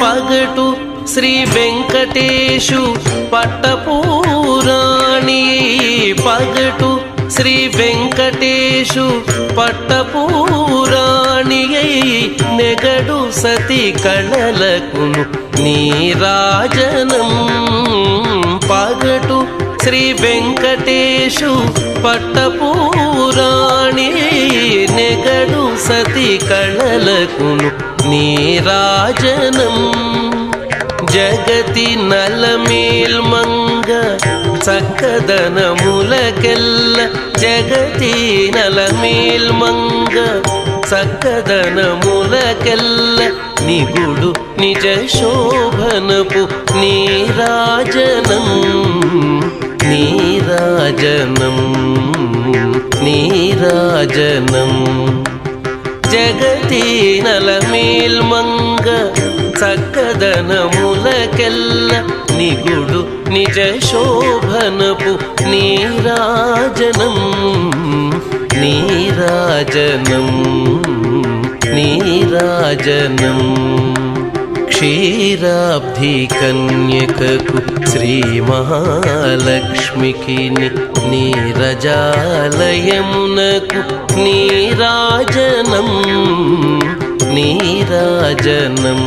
పగటు శ్రీ వెంకటేశు పట్టపూరాణి పగటు శ్రీ వెంకటేశు పట్టపూరాణి నెగడు సతి కళలకును నీరాజనం పగటు శ్రీ వెంకటేశు పట్టపూరాణి నెగడు సతి కళలకును నీరాజనం జగతి నలమేల్మంగ చక్కదనములకెల్ల జగతి నలమేల్మంగ చక్కదనములకెల్ల నిగుడు నిజ శోభనపు నీరాజనం నీరాజనం నీరాజనం జగతి నలమేల్మంగ చక్కదనములకెల్ల నిగుడు నిజ శోభనపు నీరాజనం నీరాజనం నీరాజనం క్షీరాబ్ధి కన్యకకు శ్రీ మహాలక్ష్మికి నీరజాలయమునకు నీరాజనం నీరాజనం